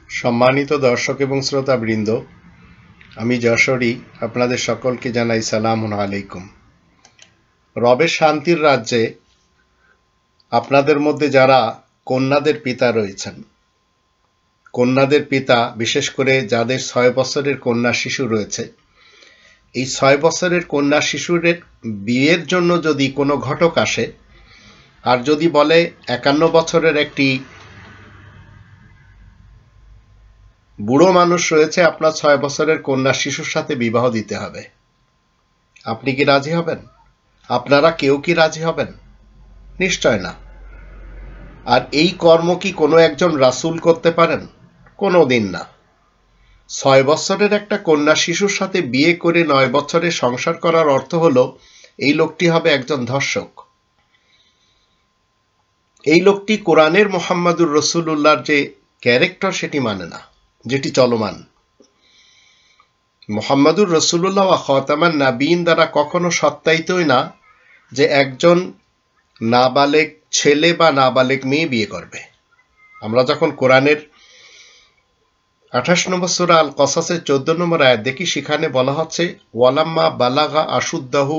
সম্মানিত দর্শক এবং শ্রোতাবৃন্দ, আমি যশোরী আপনাদের সকলকে জানাই সালামুন আলাইকুম। রবের শান্তির রাজ্যে আপনাদের মধ্যে যারা কন্যাদের পিতা রয়েছেন, কন্যাদের পিতা বিশেষ করে যাদের 6 বছরের কন্যা শিশু রয়েছে, এই 6 বছরের কন্যা শিশুর বিয়ের জন্য যদি কোনো ঘটক আসে আর যদি বলে 51 বছরের একটি বুড়ো মানুষ রয়েছে, আপনার 6 বছরের কন্যা শিশুর সাথে বিবাহ দিতে হবে, আপনি কি রাজি হবেন? আপনারা কেউ কি রাজি হবেন? নিশ্চয় না। আর এই কর্ম কি কোনো একজন রাসূল করতে পারেন? কোনো দিন না। 6 বছরের একটা কন্যা শিশুর সাথে বিয়ে করে 9 বছরে সংসার করার অর্থ হলো এই লোকটি হবে একজন ধর্ষক। এই লোকটি কোরআনের মুহাম্মাদুর রাসূলুল্লাহর যে ক্যারেক্টার সেটি মানে না, যেটি চলমান। মুহাম্মাদুর রাসূলুল্লাহ ওয়া খাতামান নাবিয়িন দ্বারা কখনো সত্যায়িতই না যে একজন নাবালেগ ছেলে বা নাবালেগ মেয়ে বিয়ে করবে। আমরা যখন কোরআনের 28 নম্বর সূরা আল কসাসের 14 নম্বর আয়াত দেখি, সেখানে বলা হচ্ছে ওয়ালাম্মা বালাগা আশুদ্দাহু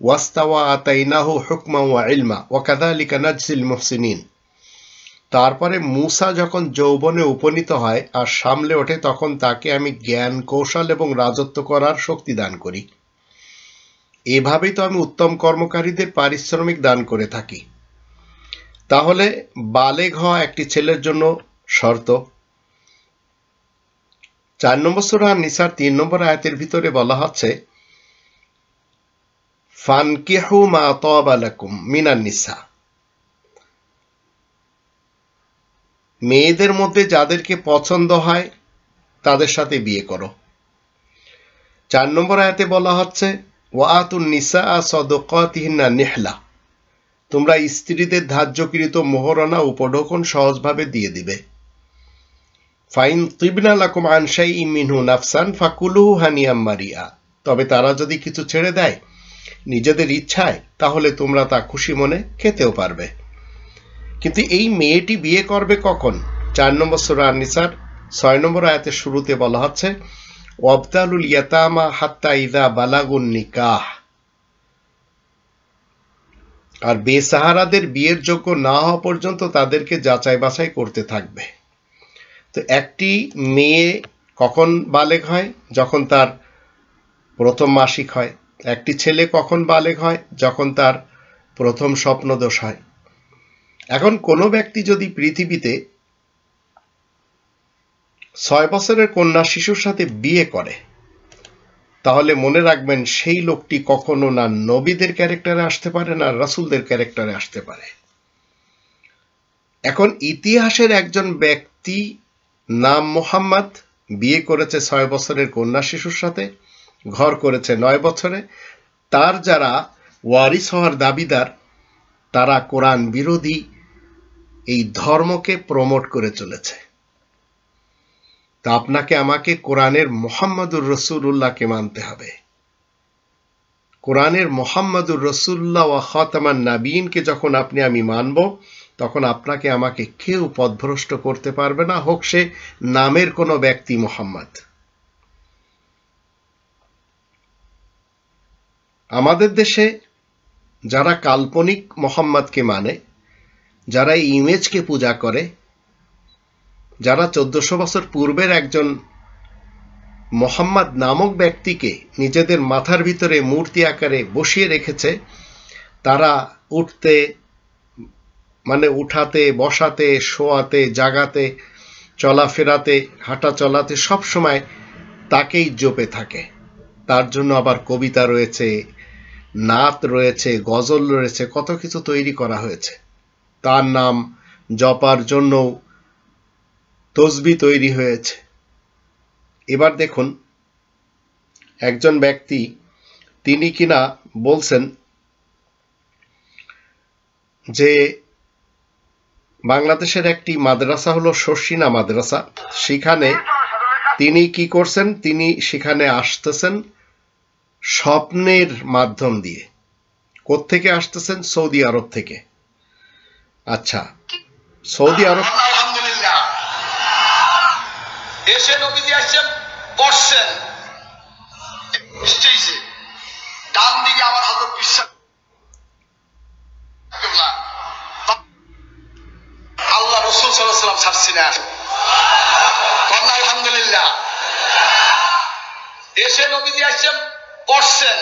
ওয়াস্তাওয়া আতাইনাহু হুকমা ওয়া ইলমা ওয়া কাযালিকা নাজজিল মুহসিনিন। তারপরে মূসা যখন যৌবনে উপনীত হয় আর সামলে ওঠে, তখন তাকে আমি জ্ঞান, কৌশল এবং রাজত্ব করার শক্তি দান করি। এভাবেই তো আমি উত্তম কর্মকারীদের পারিশ্রমিক দান করে থাকি। তাহলে বালেগ হওয়া একটি ছেলের জন্য শর্ত। 4 নম্বর সূরা নিসার 3 নম্বর আয়াতের ভিতরে বলা হচ্ছে ফানকিহু মা তাবা লাকুম মিনান নিসা, মেয়েদের মধ্যে যাদেরকে পছন্দ হয় তাদের সাথে বিয়ে করো। 4 নম্বর আয়াতে বলা হচ্ছে ওয়াতুন নিসা সাদাকাতিহিন্না নিহলা, তোমরা স্ত্রীদের ধার্যকৃত মোহরানা উপঢৌকন সহজভাবে দিয়ে দিবে। ফাইন তিবনা লাকুম আন শাইইন মিনহু নাফসান ফাকুলুহু হানিয়াম মারিয়া, তবে তারা যদি কিছু ছেড়ে দেয় নিজেদের ইচ্ছায়, তাহলে তোমরা তা খুশি মনে খেতেও পারবে। কিন্তু এই মেয়েটি বিয়ে করবে কখন? 4 নম্বর সূরা আন-নিসার 6 নম্বর আয়াতের শুরুতে বলা হচ্ছে ওয়াবতালুল ইয়াতামা হাত্তা ইযা বালাগুন নিকাহ, আর বেসাহারাদের বিয়ের যোগ্য না হওয়া পর্যন্ত তাদেরকে যাচাই বাছাই করতে থাকবে। তো একটি মেয়ে কখন বালেগ হয়? যখন তার প্রথম মাসিক হয়। একটি ছেলে কখন বালেগ হয়? যখন তার প্রথম স্বপ্নদোষ হয়। এখন কোনো ব্যক্তি যদি পৃথিবীতে 6 বছরের কন্যা শিশুর সাথে বিয়ে করে, তাহলে মনে রাখবেন সেই লোকটি কখনো না নবীদের ক্যারেক্টারে আসতে পারে, না রাসূলদের ক্যারেক্টারে আসতে পারে। এখন ইতিহাসের একজন ব্যক্তি নাম মুহাম্মদ বিয়ে করেছে 6 বছরের কন্যা শিশুর সাথে, ঘর করেছে 9 বছরে। তার যারা ওয়ারিস হওয়ার দাবিদার, তারা কোরআন বিরোধী এই ধর্মকে প্রমোট করে চলেছে। তা আপনাকে আমাকে কোরআনের মুহাম্মাদুর রাসূলুল্লাহকে মানতে হবে। কোরআনের মুহাম্মাদুর রাসূলুল্লাহ ওয়া খাতামান নাবিয়িনকে যখন আমি মানব, তখন আপনাকে আমাকে কেউ পথভ্রষ্ট করতে পারবে না, হোক সে নামের কোনো ব্যক্তি মুহাম্মদ। আমাদের দেশে যারা কাল্পনিক মুহাম্মদকে মানে, যারা এই ইমেজকে পূজা করে, যারা 1400 বছর পূর্বের একজন মুহাম্মদ নামক ব্যক্তিকে নিজেদের মাথার ভিতরে মূর্তি আকারে বসিয়ে রেখেছে, তারা উঠতে মানে উঠাতে, বসাতে, শোয়াতে, জাগাতে, চলাফেরাতে, হাঁটা চলাতে সব সময় তাকেই জপে থাকে। তার জন্য আবার কবিতা রয়েছে, নাত রয়েছে, গজল রয়েছে, কত কিছু তৈরি করা হয়েছে। তার নাম জপার জন্য তসবিহ তৈরি হয়েছে। এবার দেখুন, একজন ব্যক্তি তিনি কিনা বলছেন যে বাংলাদেশের একটি মাদ্রাসা হলো শর্ষিনা মাদ্রাসা, সেখানে তিনি কি করছেন, তিনি সেখানে আসতেছেন স্বপ্নের মাধ্যম দিয়ে। কোত্থেকে আসতেছেন? সৌদি আরব থেকে। আচ্ছা, সৌদি আরব এসে নবীজি আসছেন, বসছেন স্টেজে, ডান দিকে আমার হযরত বিশ্বাস আল্লাহ রাসূল সাল্লাল্লাহু আলাইহি ওয়াসাল্লাম ছাড়ছি না, কন্যা আলহামদুলিল্লাহ। এসে নবীজি আসছেন, বসছেন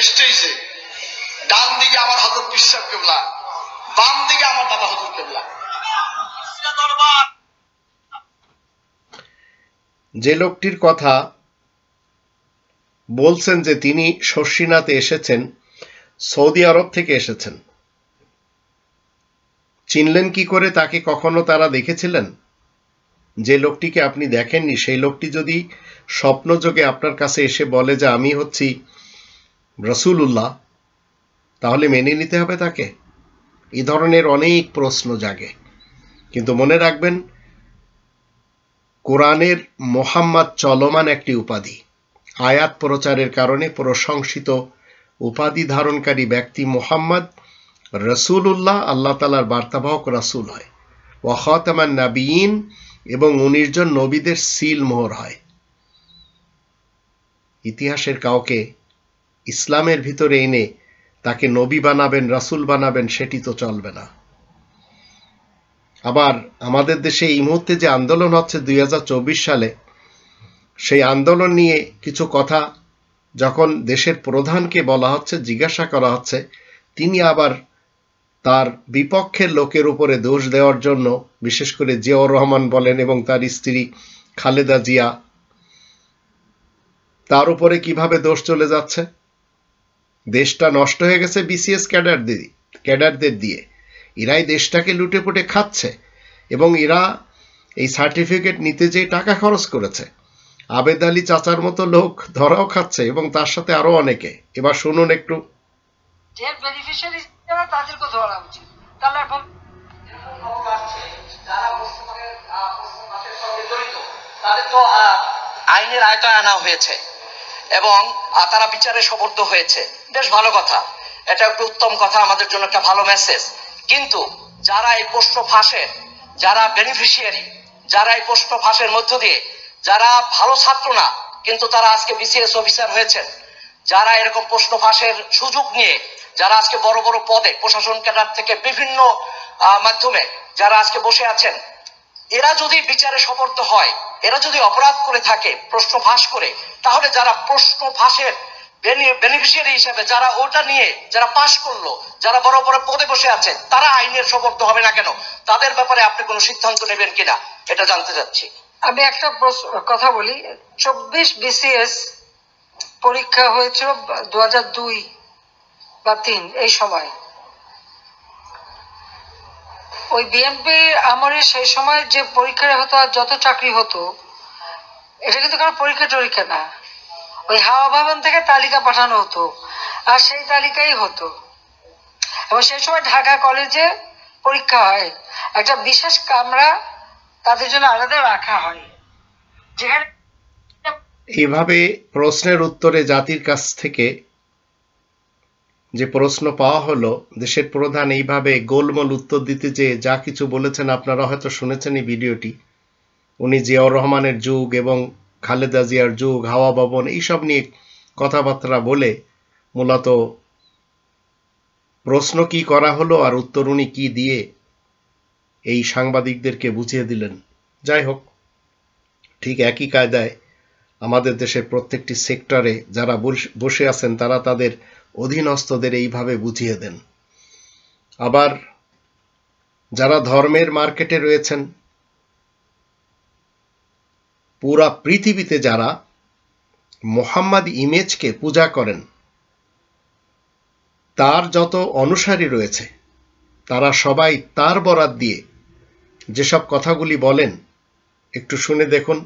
স্টেজে, ডান দিকে আমার হযরত বিশ্বাস কিবলা, বাম দিকে আমার দাদা হুজুর কিবলা। যে লোকটির কথা বলছেন যে তিনি শর্ষিনাতে এসেছেন, সৌদি আরব থেকে এসেছেন, চিনলেন কি করে? তাকে কখনো তারা দেখেছিলেন? যে লোকটিকে আপনি দেখেননি সেই লোকটি যদি স্বপ্নযোগে আপনার কাছে এসে বলে যে আমি হচ্ছি রাসূলুল্লাহ, তাহলে মেনে নিতে হবে তাকে? এই ধরনের অনেক প্রশ্ন জাগে। কিন্তু মনে রাখবেন, কোরআনের মোহাম্মদ চলমান একটি উপাধি। আয়াত প্রচারের কারণে প্রশংসিত উপাধি ধারণকারী ব্যক্তি মোহাম্মদ রাসূলুল্লাহ আল্লাহ তাআলার বার্তাবাহক রাসূল হয়, ওয়া খাতামান নাবিয়িন, এবং 19 জন নবীদের সিল মোহর হয়। ইতিহাসের কাউকে ইসলামের ভিতরে এনে তাকে নবী বানাবেন, রাসূল বানাবেন, সেটি তো চলবে না। আবার আমাদের দেশে এই মুহূর্তে যে আন্দোলন হচ্ছে 2024 সালে, সেই আন্দোলন নিয়ে কিছু কথা যখন দেশের প্রধানকে বলা হচ্ছে, জিজ্ঞাসা করা হচ্ছে, তিনি আবার তার বিপক্ষের লোকের উপরে দোষ দেওয়ার জন্য, বিশেষ করে জিয়াউর রহমান বলেন এবং তার স্ত্রী খালেদা জিয়া, তার উপরে কিভাবে দোষ চলে যাচ্ছে। দেশটা নষ্ট হয়ে গেছে বিসিএস ক্যাডারদের দিয়ে। এরাই দেশটাকে লুটে পুটে খাচ্ছে এবং এরা এই সার্টিফিকেট নিতে যে টাকা খরচ করেছে। আবেদ আলী চাচার মতো লোক ধরাও খাচ্ছে এবং তার সাথে আরো অনেকে। এবার শুনুন একটু। যে বেনিফিশিয়ারি যারা, তাদেরকে ধরা উচিত। তাহলে এখন যারা প্রশ্নপত্রের সঙ্গে জড়িত তাদের তো আইনের আয়তায় আনা হয়েছে এবং তারা বিচারে সোপর্দ হয়েছে। বেশ ভালো কথা, এটা একটা উত্তম কথা, আমাদের জন্য একটা ভালো মেসেজ। কিন্তু যারা এই প্রশ্ন ফাঁসের, যারা বেনিফিশিয়ারি, যারা এই প্রশ্ন ফাঁসের মধ্য দিয়ে, যারা ভালো ছাত্র না কিন্তু তারা আজকে বিসিএস অফিসার হয়েছেন, যারা এরকম প্রশ্ন ফাঁসের সুযোগ নিয়ে যারা আজকে বড় বড় পদে প্রশাসন ক্যাডার থেকে বিভিন্ন মাধ্যমে যারা আজকে বসে আছেন, এরা যদি বিচারে সোপর্দ হয়, এরা যদি অপরাধ করে থাকে প্রশ্ন ফাঁস করে, তাহলে যারা প্রশ্ন ফাঁসের বেনিফিশিয়ারি হিসেবে যারা ওটা নিয়ে যারা পাশ করলো, যারা বড় বড় পদে বসে আছে, তারা আইনের সোপর্দ হবে না কেন? তাদের ব্যাপারে আপনি কোনো সিদ্ধান্ত নেবেন কিনা এটা জানতে চাচ্ছি। আমি একটা কথা বলি। 24 বিসিএস পরীক্ষা হয়েছিল 2002 বা 3 এই সময়। ওই বিএনপি আমলে সেই সময় যে পরীক্ষা হতো আর যত চাকরি হতো, এটা কিন্তু কোনো পরীক্ষা না, ওই হাওয়া ভবন থেকে তালিকা পাঠানো হতো আর সেই তালিকাই হতো। এবং সেই সময় ঢাকা কলেজে পরীক্ষা হয়, একটা বিশেষ কামরা তাদের জন্য আলাদা রাখা হয়, যেখানে এইভাবে প্রশ্নের উত্তরে জাতির কাছ থেকে যে প্রশ্ন পাওয়া হলো, দেশের প্রধান এইভাবে গোলমোল উত্তর দিতে যে যা কিছু বলেছেন, আপনারা হয়তো শুনেছেন এই ভিডিওটি। উনি জিয়াউর রহমানের যুগ এবং খালেদা জিয়ার যুগ, হাওয়া ভবন, এইসব নিয়ে কথাবার্তা বলে মূলত প্রশ্ন কি করা হলো আর উত্তর উনি কি দিয়ে এই সাংবাদিকদেরকে বুঝিয়ে দিলেন। যাই হোক, ঠিক একই কায়দায় আমাদের দেশের প্রত্যেকটি সেক্টরে যারা বসে আছেন তারা তাদের অধীনস্থদের এইভাবে বুঝিয়ে দেন। আবার যারা ধর্মের মার্কেটে রয়েছেন, পুরা পৃথিবীতে যারা মোহাম্মদ ইমেজকে পূজা করেন, তার যত অনুসারী রয়েছে তারা সবাই তার বরাত দিয়ে যেসব কথাগুলি বলেন, একটু শুনে দেখুন।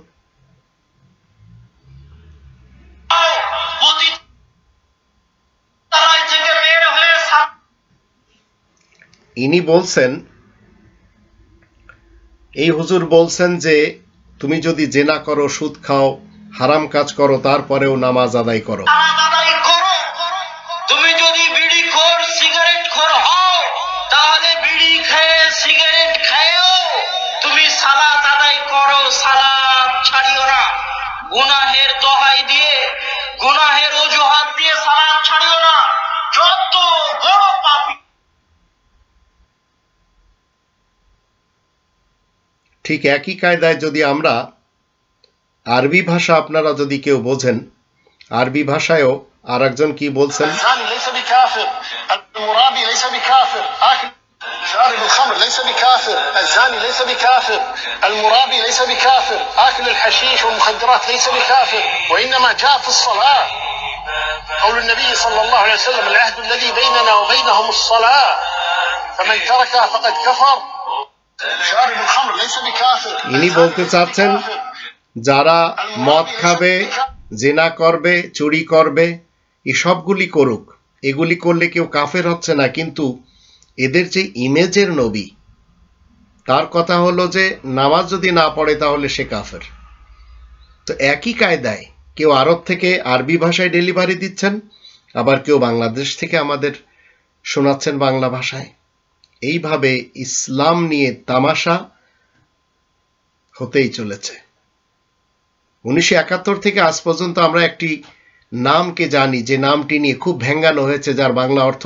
ইনি বলছেন, এই হুজুর বলছেন যে তুমি যদি জেনা করো, সুদ খাও, হারাম কাজ করো, তারপরেও নামাজ আদায় করো। তুমি যদি বিড়ি খোর, সিগারেট খোর হও, তাহলে বিড়ি খেয়ে সিগারেট খেয়েও তুমি সালাত আদায় করো। কেউ সালাত ছাড়িও না। গুনাহের দোহাই দিয়ে, গুনাহের অজুহাত দিয়ে সালাত ছাড়িও না। যত বড় পাপী। ঠিক একই কায়দায় যদি আমরা আরবি ভাষা, আপনারা যদি কেউ বোঝেন, আরবি ভাষায়ও আর একজন কি বলছেন, شارب الخمر ليس بكافر، الزاني ليس بكافر، المرابي ليس بكافر، آكل الحشيش والمخدرات ليس بكافر، وإنما جاء في الصلاة. قول النبي صلى الله عليه وسلم: العهد الذي بيننا وبينهم الصلاة، فمن تركها فقد كفر. شارب الخمر ليس بكافر. ইনি বলতে চাচ্ছেন যারা মদ খাবে, জিনা করবে, চুরি করবে, এসবগুলি করুক, এগুলি করলে কেউ কাফের হচ্ছে না, কিন্তু এদের যে ইমেজের নবী, তার কথা হলো যে নামাজ যদি না পড়ে তাহলে সে কাফের। তো একই কায়দায় কেউ আরব থেকে আরবি ভাষায় ডেলিভারি দিচ্ছেন, আবার কেউ বাংলাদেশ থেকে আমাদের শোনাচ্ছেন বাংলা ভাষায়। এইভাবে ইসলাম নিয়ে তামাশা হতেই চলেছে। 1971 থেকে আজ পর্যন্ত আমরা একটি নামকে জানি, যে নামটি নিয়ে খুব ভেঙ্গানো হয়েছে, যার বাংলা অর্থ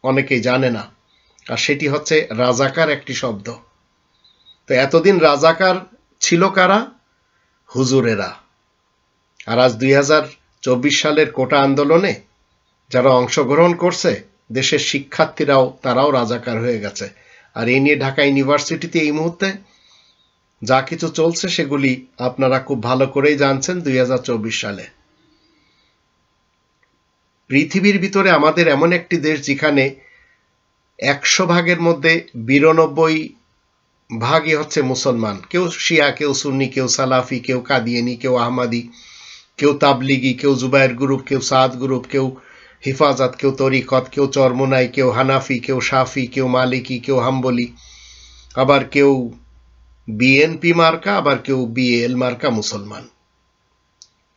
অনেকেই জানে না, আর সেটি হচ্ছে রাজাকার একটি শব্দ। তো এতদিন রাজাকার ছিল কারা? হুজুরেরা। আর আজ 2024 সালের কোটা আন্দোলনে যারা অংশগ্রহণ করছে, দেশের শিক্ষার্থীরাও, তারাও রাজাকার হয়ে গেছে। আর এই নিয়ে ঢাকা ইউনিভার্সিটিতে এই মুহূর্তে যা কিছু চলছে সেগুলি আপনারা খুব ভালো করেই জানছেন। 2024 সালে পৃথিবীর ভিতরে আমাদের এমন একটি দেশ যেখানে 100 ভাগের মধ্যে 92 ভাগই হচ্ছে মুসলমান। কেউ শিয়া, কেউ সুন্নি, কেউ সালাফি, কেউ কাদিয়ানি, কেউ আহমাদি, কেউ তাবলিগি, কেউ জুবায়ের গ্রুপ, কেউ সাদ গ্রুপ, কেউ হিফাজত, কেউ তরিকত, কেউ চরমোনাই, কেউ হানাফি, কেউ শাফি, কেউ মালিকি, কেউ হাম্বলি, আবার কেউ বিএনপি মার্কা, আবার কেউ বিএল মার্কা মুসলমান।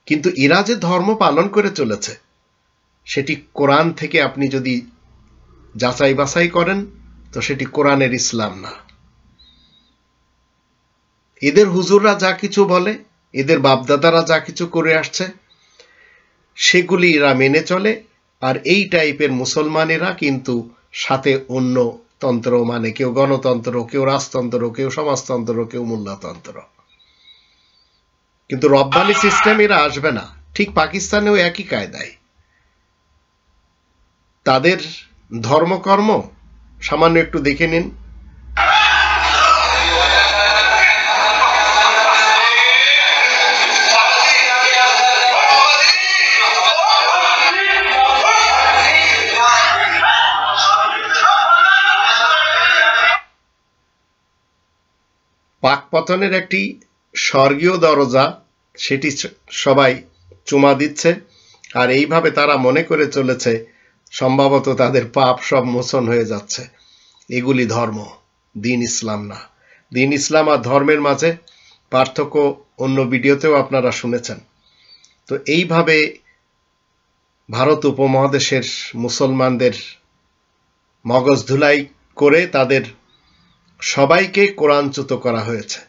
কিন্তু এরা যে ধর্ম পালন করে চলেছে সেটি কোরআন থেকে আপনি যদি যাচাই বাছাই করেন তো সেটি কোরআনের ইসলাম না। এদের হুজুররা যা কিছু বলে, এদের বাপদাদারা যা কিছু করে আসছে, সেগুলি এরা মেনে চলে। আর এই টাইপের মুসলমানেরা কিন্তু সাথে অন্য তন্ত্র মানে, কেউ গণতন্ত্র, কেউ রাজতন্ত্র, কেউ সমাজতন্ত্র, কেউ মোল্লাতন্ত্র। কিন্তু রব্বানি সিস্টেম এরা আসবে না। ঠিক পাকিস্তানেও একই কায়দায় তাদের ধর্মকর্ম সামান্য একটু দেখে নিন। পাকপতনের একটি স্বর্গীয় দরজা, সেটি সবাই চুমা দিচ্ছে, আর এইভাবে তারা মনে করে চলেছে সম্ভবত তাদের পাপ সব মোচন হয়ে যাচ্ছে। এগুলি ধর্ম, দিন ইসলাম না। দিন ইসলাম আর ধর্মের মাঝে পার্থক্য অন্য ভিডিওতেও আপনারা শুনেছেন। তো এইভাবে ভারত উপমহাদেশের মুসলমানদের মগজ ধুলাই করে তাদের সবাইকে কোরআনচ্যুত করা হয়েছে।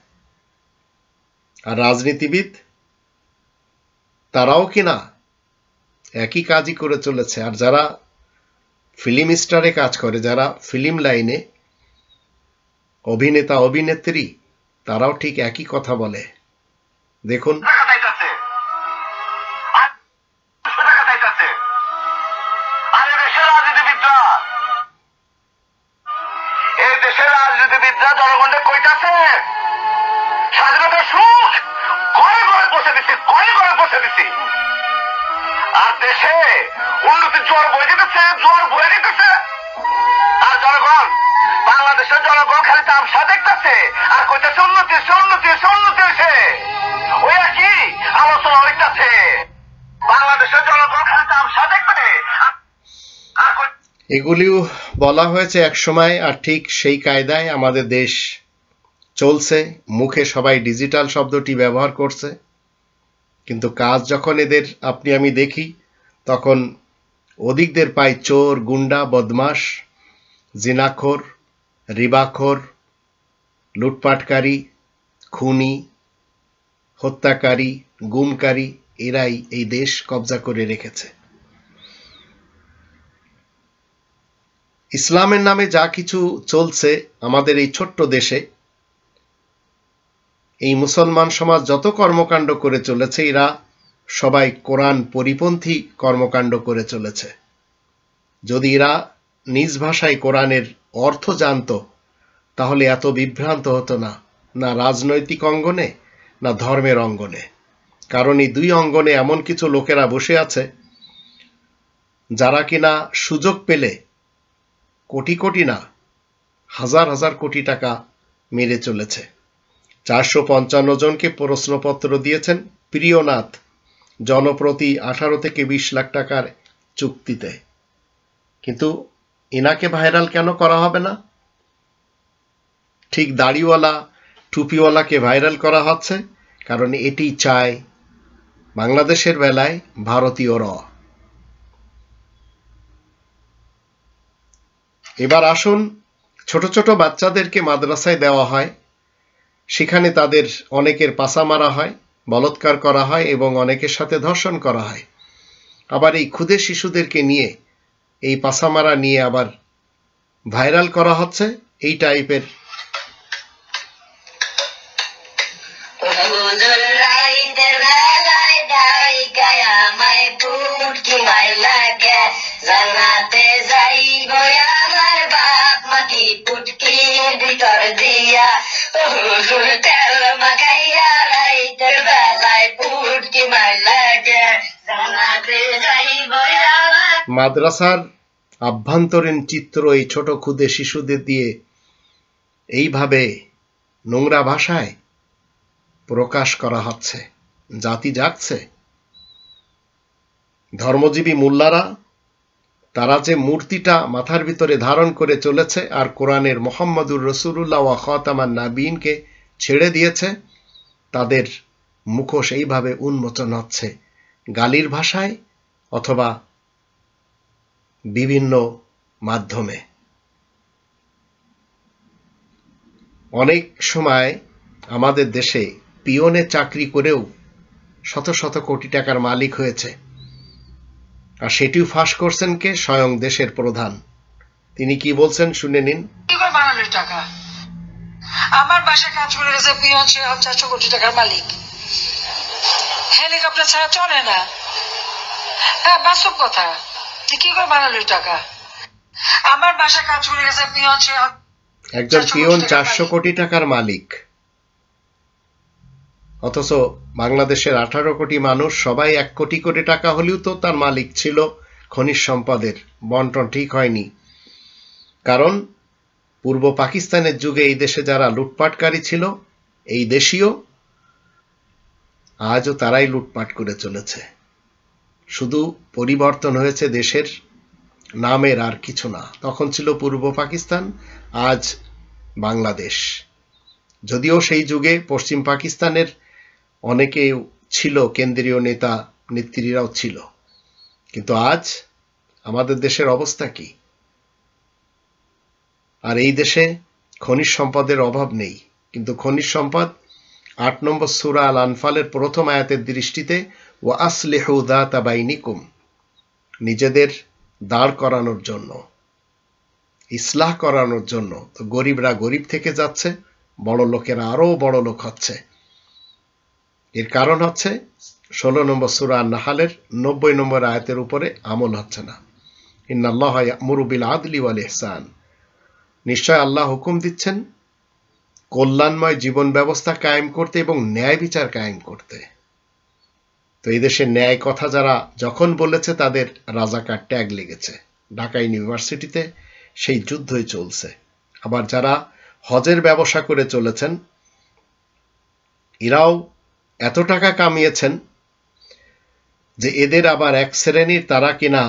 আর রাজনীতিবিদ তারাও কিনা একই কাজই করে চলেছে। আর যারা ফিল্ম স্টারে কাজ করে, যারা ফিল্ম লাইনে অভিনেতা অভিনেত্রী, তারাও ঠিক একই কথা বলে। দেখুন, জনগণকে কইতাছে স্বাধীনতার সুখ ঘরে ঘরে পৌঁছে দিচ্ছি, ঘরে ঘরে পৌঁছে দিচ্ছি। আর দেশে উন্নতির জোয়ার বয়ে যেতেছে, জোয়ার বয়ে যেতেছে। আর জনগণ, বাংলাদেশের জনগণ খালি তামসা দেখতেছে আর কইতেছে উন্নতি হচ্ছে, উন্নতি হচ্ছে, উন্নতি হচ্ছে। ওই একই আলোচনা হইতেছে। বাংলাদেশের জনগণ খালি তামসা দেখবে। এগুলিও বলা হয়েছে এক সময়, আর ঠিক সেই কায়দায় আমাদের দেশ চলছে। মুখে সবাই ডিজিটাল শব্দটি ব্যবহার করছে, কিন্তু কাজ যখন এদের আপনি আমি দেখি, তখন অধিকদের পাই চোর, গুন্ডা, বদমাশ, জিনাখোর, রিবাখোর, লুটপাটকারী, খুনি, হত্যাকারী, গুমকারী, এরাই এই দেশ কব্জা করে রেখেছে। ইসলামের নামে যা কিছু চলছে আমাদের এই ছোট্ট দেশে, এই মুসলমান সমাজ যত কর্মকাণ্ড করে চলেছে, এরা সবাই কোরআন পরিপন্থী কর্মকাণ্ড করে চলেছে। যদি এরা নিজ ভাষায় কোরআনের অর্থ জানত, তাহলে এত বিভ্রান্ত হতো না, না রাজনৈতিক অঙ্গনে না ধর্মের অঙ্গনে। কারণ এই দুই অঙ্গনে এমন কিছু লোকেরা বসে আছে যারা কিনা সুযোগ পেলে কোটি কোটি না, হাজার হাজার কোটি টাকা মেরে চলেছে। 455 জনকে প্রশ্নপত্র দিয়েছেন প্রিয়নাথ জনপ্রতি 18 থেকে 20 লাখ টাকার চুক্তিতে। কিন্তু এনাকে ভাইরাল কেন করা হবে না? ঠিক দাড়িওয়ালা টুপিওয়ালাকে ভাইরাল করা হচ্ছে, কারণ এটি চায় বাংলাদেশের বেলায় ভারতীয়রা। এবার আসুন, ছোট ছোট বাচ্চাদেরকে মাদ্রাসায় দেওয়া হয়, সেখানে তাদের অনেকের পাছা মারা হয়, বলৎকার করা হয় এবং অনেকের সাথে ধর্ষণ করা হয়। আবার এই ক্ষুদে শিশুদেরকে নিয়ে, এই পাছা মারা নিয়ে আবার ভাইরাল করা হচ্ছে এই টাইপের। মাদ্রাসার আভ্যন্তরীণ চিত্র এই ছোট ক্ষুদে শিশুদের দিয়ে এইভাবে নোংরা ভাষায় প্রকাশ করা হচ্ছে। জাতি জাগছে। ধর্মজীবী মোল্লারা, তারা যে মূর্তিটা মাথার ভিতরে ধারণ করে চলেছে আর কোরআনের মুহাম্মদুর রাসূলুল্লাহ ওয়া খাতামান নাবিয়িনকে ছেড়ে দিয়েছে, তাদের মুখোশ এইভাবে উন্মোচন হচ্ছে গালির ভাষায় অথবা বিভিন্ন মাধ্যমে। অনেক সময় আমাদের দেশে পিয়নে চাকরি করেও শত শত কোটি টাকার মালিক হয়েছে, আর সেটিও ফাঁস করছেন কে? স্বয়ং দেশের প্রধান। তিনি কি বলছেন শুনে নিন। টাকা আমার বাসায় কাজ করে গেছে পিয়ন, সে 400 কোটি টাকার মালিক। হেলিকপ্টার ছাড়া চলে না। হ্যাঁ, বাস্তব কথা। কি করে বানালো টাকা? আমার বাসায় কাজ করে গেছে পিয়ন, সে একজন পিয়ন 400 কোটি টাকার মালিক, অথচ বাংলাদেশের 18 কোটি মানুষ সবাই 1 কোটি কোটি টাকা হলেও তো তার মালিক ছিল। খনিজ সম্পদের বন্টন ঠিক হয়নি, কারণ পূর্ব পাকিস্তানের যুগে এই দেশে যারা লুটপাটকারী ছিল, এই দেশীয়, আজও তারাই লুটপাট করে চলেছে। শুধু পরিবর্তন হয়েছে দেশের নামের, আর কিছু না। তখন ছিল পূর্ব পাকিস্তান, আজ বাংলাদেশ। যদিও সেই যুগে পশ্চিম পাকিস্তানের অনেকে ছিল, কেন্দ্রীয় নেতা নেত্রীরাও ছিল, কিন্তু আজ আমাদের দেশের অবস্থা কি? আর এই দেশে খনিজ সম্পদের অভাব নেই, কিন্তু খনিজ সম্পদ 8 নম্বর সূরা আল আনফালের প্রথম আয়াতের দৃষ্টিতে ওয়া আসলিহু যাতা বাইনিকুম, নিজেদের দাঁড় করানোর জন্য, ইসলাহ করানোর জন্য। তো গরিবরা গরিব থেকে যাচ্ছে, বড় লোকেরা আরো বড় লোক হচ্ছে। এর কারণ হচ্ছে 16 নম্বর সূরা আন-নাহলের 90 নম্বর আয়াতের উপরে আমল হচ্ছে না। ইন্নাল্লাহা ইয়া'মুরু বিল আদলি ওয়াল ইহসান, নিশ্চয় আল্লাহ হুকুম দিচ্ছেন কল্যাণময় জীবন ব্যবস্থা কায়েম করতে এবং ন্যায় বিচার কায়েম করতে। তো এই দেশের ন্যায় কথা যারা যখন বলেছে, তাদের রাজাকার ট্যাগ লেগেছে। ঢাকা ইউনিভার্সিটিতে সেই যুদ্ধই চলছে। আবার যারা হজের ব্যবসা করে চলেছেন, এরাও এত টাকা কামিয়েছেন যে এদের আবার এক শ্রেণীর, তারা কিনা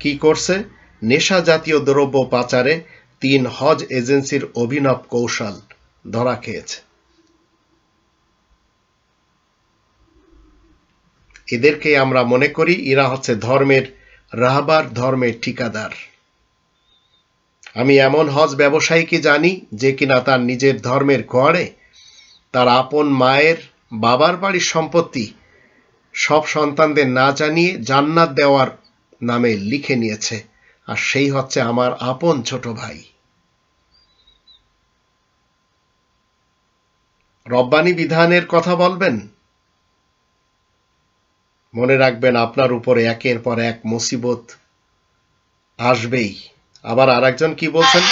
কি করছে? নেশা জাতীয় দ্রব্য পাচারে 3 হজ এজেন্সির অভিনব কৌশল ধরা খেয়েছে। এদেরকে আমরা মনে করি এরা হচ্ছে ধর্মের রাহবার, ধর্মের ঠিকাদার। আমি এমন হজ ব্যবসায়ীকে জানি যে কিনা তার নিজের ধর্মের ঘরে তার আপন মায়ের বাবার বাড়ির সম্পত্তি সব সন্তানদের না জানিয়ে জান্নাত দেওয়ার নামে লিখে নিয়েছে, আর সেই হচ্ছে আমার আপন ছোট ভাই। রব্বানি বিধানের কথা বলবেন, মনে রাখবেন আপনার উপরে একের পর এক মুসিবত আসবেই। আবার আরেকজন কি বলছেন,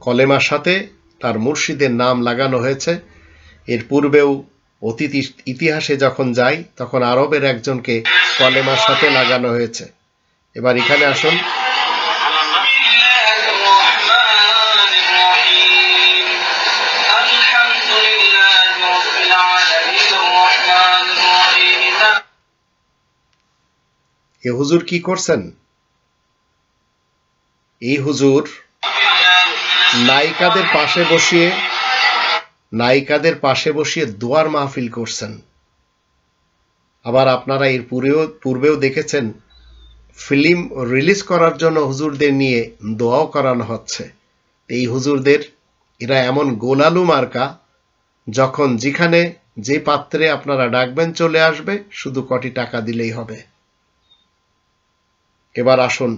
কলেমার সাথে তার মুর্শিদের নাম লাগানো হয়েছে। এর পূর্বেও অতীত ইতিহাসে যখন যাই তখন আরবের একজনকে কলেমার সাথে লাগানো হয়েছে। এবার এখানে আসুন, এ হুজুর কি করছেন? এই হুজুর নায়িকাদের পাশে বসিয়ে দোয়ার মাহফিল করছেন। আবার আপনারা এর পূর্বেও দেখেছেন ফিল্ম রিলিজ করার জন্য হুজুরদের নিয়ে দোয়াও করানো হচ্ছে। এই হুজুরদের এরা এমন গোলালু মার্কা, যখন যেখানে যে পাত্রে আপনারা ডাকবেন চলে আসবে, শুধু কটি টাকা দিলেই হবে। এবার আসুন,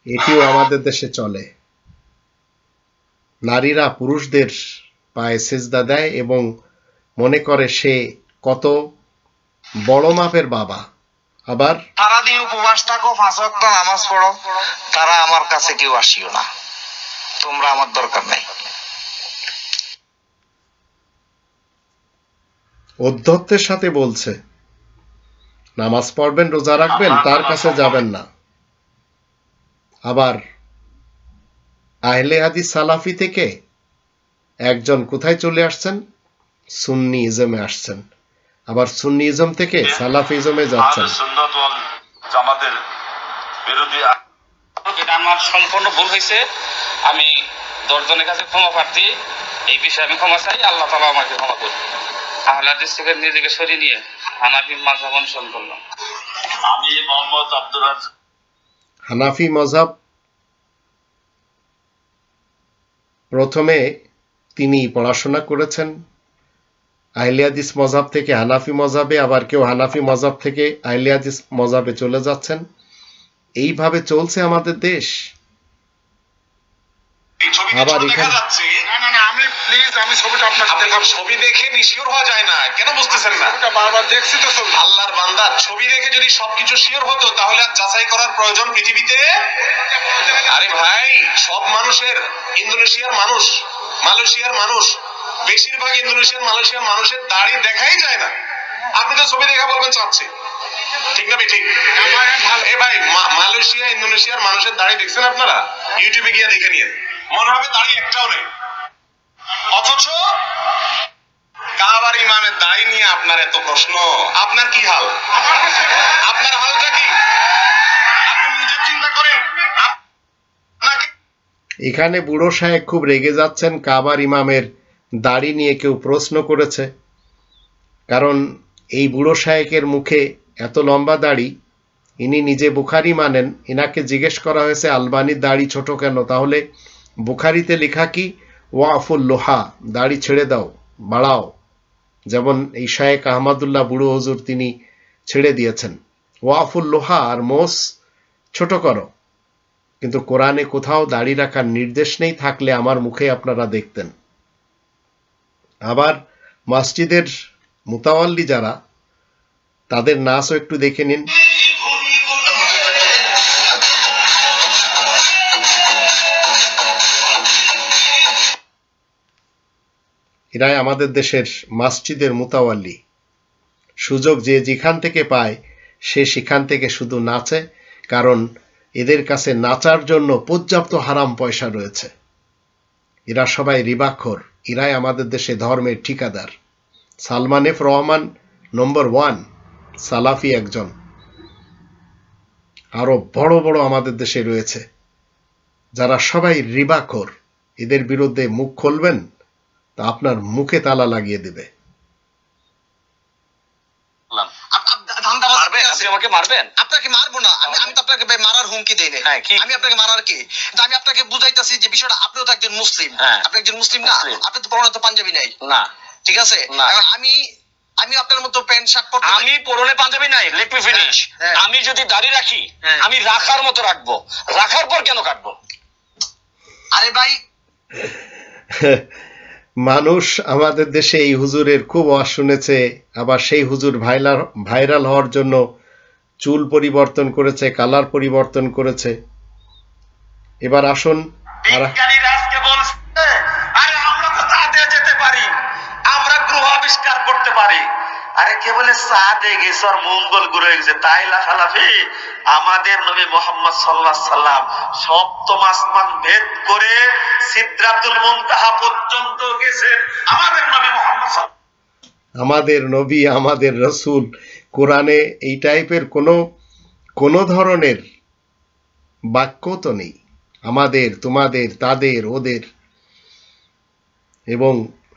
এটিও আমাদের দেশে চলে। নারীরা পুরুষদের পায়ে সেজদা দেয় এবং মনে করে সে কত বড় মাপের বাবা। আবার সারাদিন উপবাস থাকো, 5 ওয়াক্ত নামাজ পড়ো, তারা আমার কাছে কেউ আসিও না, তোমরা আমার দরকার নাই। অধ্যত্বের সাথে বলছে নামাজ পড়বেন, রোজা রাখবেন, তার কাছে যাবেন না। আবার আহলে হাদিস সালাফি থেকে একজন কোথায় চলে আসছেন? সুন্নি ইজমে আসছেন। আবার সুন্নি ইজম থেকে সালাফি ইজমে যাচ্ছেন। সুন্নাত ওয়াল জামাতের বিরোধী। এটা আমার সম্পূর্ণ ভুল হয়েছে, আমি 10 জনের কাছে ক্ষমা প্রার্থী। এই বিষয়ে আমি ক্ষমা চাই, আল্লাহ তাআলা আমাকে ক্ষমা করুন। আহলে হাদিস থেকে নিজেকে সরিয়ে নিয়ে হানাফি মাযহাব অনুসরণ করলাম। আমি মোহাম্মদ আব্দুর রাজ্জাক। হানাফি মযহাব প্রথমে তিনি পড়াশোনা করেছেন, আহলে হাদিস মযহাব থেকে হানাফি মযহাবে, আবার কেউ হানাফি মযহাব থেকে আহলে হাদিস মযহাবে চলে যাচ্ছেন। এইভাবে চলছে আমাদের দেশ। আবার এখানে আমি ছবিটা আপনাকে দেখাবো। ছবি দেখে নিশিওর হওয়া যায় না, কেন বুঝতেছেন না? বারবার দেখছি তো ছবি। আল্লাহর বান্দা, ছবি দেখে যদি সবকিছু শিওর হতো তাহলে আর যাচাই করার প্রয়োজন পৃথিবীতে। আরে ভাই, সব মানুষের, ইন্দোনেশিয়ার মানুষ, মালয়েশিয়ার মানুষ, বেশিরভাগ ইন্দোনেশিয়ার মালয়েশিয়ার মানুষের দাড়ি দেখাই যায় না। আপনি তো ছবি দেখা বলবেন চাচ্ছি, ঠিক না? ঠিক। এ ভাই, মালয়েশিয়া ইন্দোনেশিয়ার মানুষের দাড়ি দেখছেন আপনারা? ইউটিউবে গিয়ে দেখে নিন, মনে হবে দাড়ি একটাও নেই। অথচ কাবার ইমামের দাড়ি নিয়ে আপনার এত প্রশ্ন। আপনার কি হাল? আপনার হালটা কি? আপনি নিজে চিন্তা করেন। এখানে বুড়ো সাহেব খুব রেগে যাচ্ছেন, কাবার ইমামের দাড়ি নিয়ে কেউ প্রশ্ন করেছে। কারণ এই বুড়ো সাহেবের মুখে এত লম্বা দাড়ি, ইনি নিজে বুখারি মানেন। ইনাকে জিজ্ঞেস করা হয়েছে আলবানির দাড়ি ছোট কেন? তাহলে বুখারিতে লেখা কি? ওয়াফুল লোহা, দাড়ি ছেড়ে দাও, বাড়াও। যেমন এই শায়েখ আহমদুল্লাহ বুড়ো হুজুর তিনি ছেড়ে দিয়েছেন, ওয়াফুল লোহা আর মোস ছোট করো। কিন্তু কোরআনে কোথাও দাড়ি রাখার নির্দেশ নেই, থাকলে আমার মুখে আপনারা দেখতেন। আবার মসজিদের মুতাওয়াল্লি যারা, তাদের নাচও একটু দেখে নিন। এরাই আমাদের দেশের মসজিদের মুতাওয়াল্লি। সুযোগ যে যেখান থেকে পায় সে সেখান থেকে শুধু নাচে, কারণ এদের কাছে নাচার জন্য পর্যাপ্ত হারাম পয়সা রয়েছে। এরা সবাই রিবাখোর, এরাই আমাদের দেশে ধর্মের ঠিকাদার। সালমান এফ রহমান নম্বর 1 সালাফি একজন, আরো বড় বড় আমাদের দেশে রয়েছে যারা সবাই রিবাখোর। এদের বিরুদ্ধে মুখ খুলবেন আপনার মুখে তালা লাগিয়ে দেবে। আমাকে মারবেন? আপনাকে মারবো না, আমি তো আপনাকে মারার হুমকি দেই নাই। আমি আপনাকে মারার কি? আমি আপনাকে বুঝাইতাছি যে বিষয়টা, আপনিও তো একজন মুসলিম, আপনি একজন মুসলিম না? আপনি তো পরনে তো পাঞ্জাবি নাই না, ঠিক আছে? এখন আমি আপনার মতো প্যান্ট শার্ট পরতে, আমি পরনে পাঞ্জাবি নাই। Let me finish. আমি যদি দাড়ি রাখি, আমি রাখার মতো রাখবো, রাখার পর কেন কাটবো? আরে ভাই, মানুষ আমাদের দেশে এই হুজুরের খুব ওয়াজ শুনেছে, আবার সেই হুজুর ভাইরাল হওয়ার জন্য চুল পরিবর্তন করেছে, কালার পরিবর্তন করেছে। এবার আসুন, বিজ্ঞানীরা আজকে বলছে, আরে আমরা তো চাঁদে যেতে পারি, আমরা গ্রহ আবিষ্কার করতে পারি। আরে কে বলে চাঁদে গেছে আর মঙ্গল গ্রহে গেছে? তাই লাফালাফি। আমাদের নবী মুহাম্মদ সাল্লাল্লাহু আলাইহি সাল্লাম সপ্তম আসমান ভেদ করে সিদরাতুল মুনতাহা পর্যন্ত গেছেন। আমাদের নবী মুহাম্মদ, আমাদের নবী, আমাদের রাসূল, কোরআনে এই টাইপের কোনো ধরনের বাক্য তো নেই। আমাদের, তোমাদের, তাদের, ওদের এবং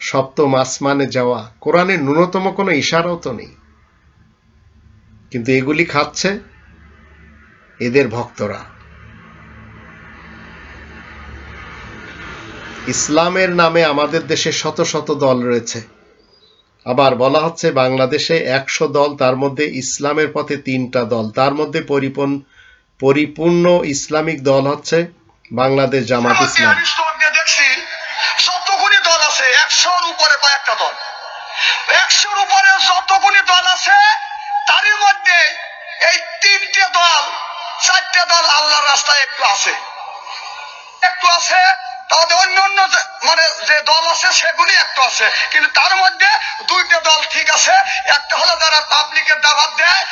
সপ্তম আসমানে যাওয়া, কোরআনের ন্যূনতম কোনো ইশারাও তো নেই। কিন্তু এগুলি খাচ্ছে এদের ভক্তরা। ইসলামের নামে আমাদের দেশে শত শত দল রয়েছে। আবার বলা হচ্ছে বাংলাদেশে 100 দল, তার মধ্যে ইসলামের পথে 3টা দল। তার মধ্যে পরিপূর্ণ ইসলামিক দল হচ্ছে বাংলাদেশ জামাত ইসলাম। আমি দেখছি যতগুলি দল আছে 100-র উপরে কয়েকটা দল, 100-র উপরে যতগুলি দল আছে তারই মধ্যে এই 3টে দল, 4টে দল আল্লাহর রাস্তায় একটু আছে, তাদের অন্য মানে যে দল আছে সেগুলি একটু আছে, কিন্তু তার মধ্যে 2টে দল ঠিক আছে। একটা হলো যারা পাবলিকের দাওয়াত দেয়,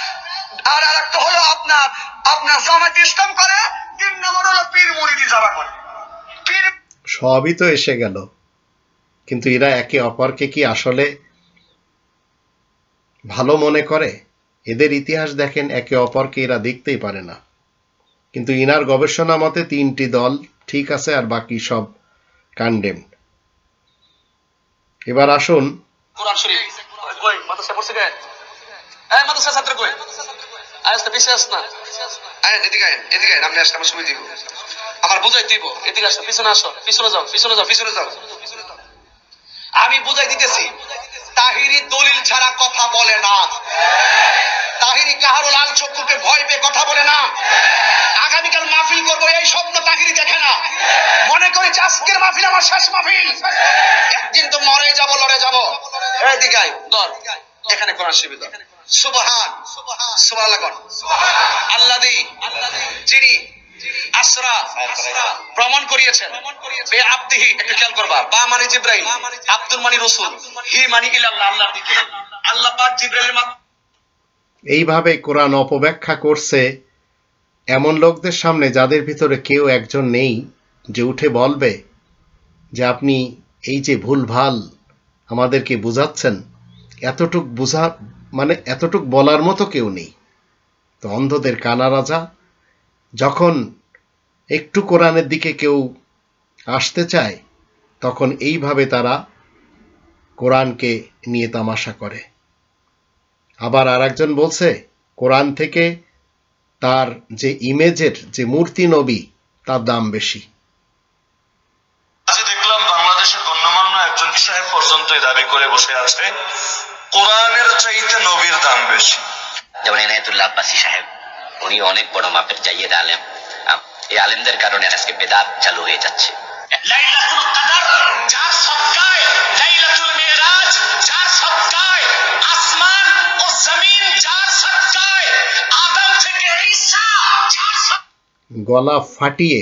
আর একটা হলো আপনার জামাত ইসলাম করে, 3 নম্বর হলো পীর মুরিদি যারা করে। সবই তো এসে গেল, কিন্তু এরা একে অপরকে কি আসলে ভালো মনে করে? এদের ইতিহাস দেখেন, একে অপরকে এরা দেখতেই পারে না। কিন্তু ইনার গবেষণা মতে 3টি দল ঠিক আছে, আর বাকি সব কন্ডেমড। এবার আসুন, কোরআন শরীফ কই মাদ্রাসা পড়ছে কে? এই মাদ্রাসা ছাত্র কই? আজ তো বিশেষ না। আয় এদিকে আয়, এদিকে আয়, আমি আসলে আমার সময় দিব, আমার বুঝাই দিব। এদিকে আসো, পিছনে আসো, পিছনে যাও, পিছনে যাও, পিছনে যাও। আমি বুঝাই দিতেছি, তাহিরি দলিল ছাড়া কথা বলে না। তাহিরি কাহারও লাল চক্ষুকে ভয় পেয়ে কথা বলে না। আগামীকাল মাহফিল করবো এই স্বপ্ন তাহিরি দেখে না। মনে করি আজকের মাহফিল আমার শেষ মাহফিল, একদিন তো মরে যাব, লড়ে যাব। এই দিকে ধর, এখানে কোরআন শরীফ ধর। সুবহান সুবহানাল্লাহ, আল্লাযী, যিনি আসরা প্রমাণ করিয়েছেন বে আব্দিহি। একটু খেয়াল করবা, বা মানে জিবরাইল, আব্দুল মানে রাসূল, হি মানে ইলাল্লাহ, আল্লাহর দিকে। আল্লাহ পাক জিবরাইলের মাধ্যমে এইভাবে কোরআন অপব্যাখ্যা করছে এমন লোকদের সামনে যাদের ভিতরে কেউ একজন নেই যে উঠে বলবে যে আপনি এই যে ভুলভাল আমাদেরকে বুঝাচ্ছেন, এতটুক বলার মতো কেউ নেই। তো অন্ধদের কানা রাজা, যখন একটু কোরআনের দিকে কেউ আসতে চায় তখন এইভাবে তারা কোরআনকে নিয়ে তামাশা করে। আবার আরেকজন বলছে কোরআন থেকে তার যে ইমেজের যে মূর্তি নবী, তার দাম বেশি। দেখলাম বাংলাদেশের গণ্যমান্য একজন সাহেব পর্যন্ত দাবি করে বসে আছে কোরআনের চাইতে নবীর দাম বেশি। যেমন এনায়েতুল্লাহ আব্বাসী সাহেব, উনি অনেক বড় মাপের জাইয়েদ আলেম। এই আলেমদের কারণে আজকে বেদাত চালু হয়ে যাচ্ছে। লাইলাতুল কদর যার সদকায়, লাইলাতুল মিরাজ যার সদকায়, আসমান ও জমিন যার সদকায়, আদম থেকে ঈসা যার সদকায়। গলা ফাটিয়ে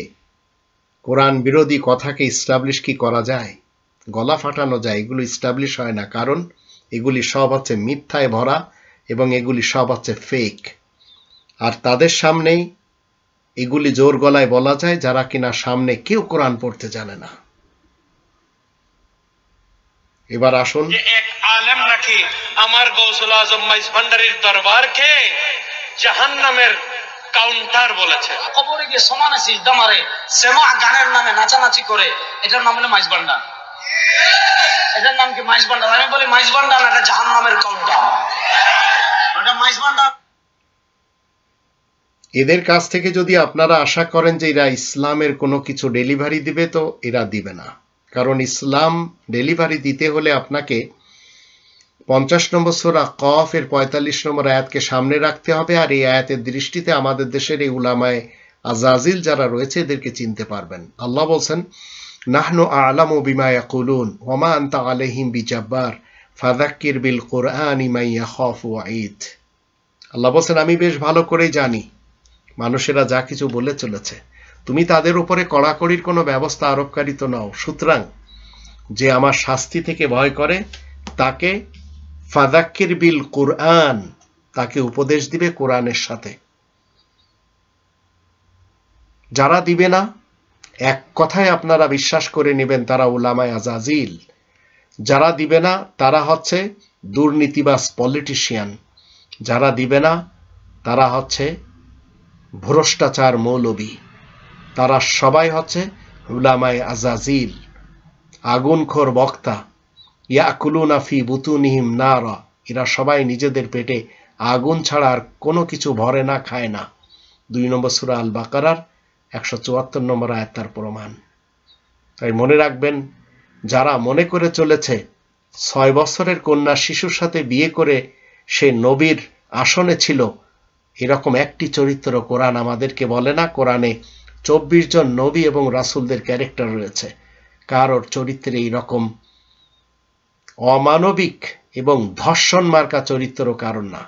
কোরআন বিরোধী কথাকে ইস্টাবলিশ কি করা যায়? গলা ফাটানো যায়, এগুলো ইস্টাবলিশ হয় না, কারণ এগুলি সব হচ্ছে মিথ্যায় ভরা এবং এগুলি সব হচ্ছে ফেক। আর তাদের সামনেই এগুলি জোর গলায় বলা যায় যারা কিনা সামনে কেউ কোরআন পড়তে জানে না। এবার আসুন, এক আলেম নাকি আমার গৌসুল আজম মাইজ ভান্ডারীর দরবারকে জাহান্নামের কাউন্টার বলেছে। কবরে গিয়ে সমানে সিজদা মারে, সেমা গানের নামে নাচানাচি করে, এটার নাম হলো মাইজ ভান্ডার। এটার নাম কি মাইজ ভান্ডার? আমি বলি মাইজ ভান্ডার না, এটা জাহান্নামের কাউন্টার। এটা মাইজ ভান্ডার। এদের কাছ থেকে যদি আপনারা আশা করেন যে এরা ইসলামের কোনো কিছু ডেলিভারি দিবে, তো এরা দিবে না। কারণ ইসলাম ডেলিভারি দিতে হলে আপনাকে 50 নম্বর সূরা কফ এর 45 নম্বর আয়াতকে সামনে রাখতে হবে। আর এই আয়াতের দৃষ্টিতে আমাদের দেশের এই উলামায়ে আজাজিল যারা রয়েছে এদেরকে চিনতে পারবেন। আল্লাহ বলছেন, নাহনু আ'লামু বিমা ইয়াকুলুন ওয়া মা আনতা আলাইহিম বিজাব্বার ফাযাক্কির বিল কুরআনি মান ইয়াখাফু ওয়াঈদ। আল্লাহ বলছেন, আমি বেশ ভালো করেই জানি মানুষেরা যা কিছু বলে চলেছে, তুমি তাদের উপরে কড়াকড়ির কোনো ব্যবস্থা আরোপকারী তো নাও। সুতরাং যে আমার শাস্তি থেকে ভয় করে তাকে ফাযাক্কির বিল কুরআন, তাকে উপদেশ দিবে কোরআনের সাথে। যারা দিবে না, এক কথায় আপনারা বিশ্বাস করে নেবেন তারা উলামায়ে আজাজিল। যারা দিবে না তারা হচ্ছে দুর্নীতিবাজ পলিটিশিয়ান। যারা দিবে না তারা হচ্ছে ভ্রষ্টাচার মৌলবী। তারা সবাই হচ্ছে উলামায়ে আজাজিল, আগুনখোর বক্তা। ইয়াকুলুনা ফি বুতুনিহিম নারা, এরা সবাই নিজেদের পেটে আগুন ছাড়া আর কোনো কিছু ভরে না, খায় না। 2 নম্বর সূরা আল বাকারার 174 নম্বর আয়াত তার প্রমাণ। তাই মনে রাখবেন, যারা মনে করে চলেছে 6 বছরের কন্যা শিশুর সাথে বিয়ে করে সে নবীর আসনে ছিল, এরকম একটি চরিত্র কোরআন আমাদেরকে বলে না। কোরআনে 24 জন নবী এবং রাসূলদের ক্যারেক্টার রয়েছে। কারোর চরিত্রে এইরকম অমানবিক এবং ধর্ষণ মার্কা চরিত্র কারণ না।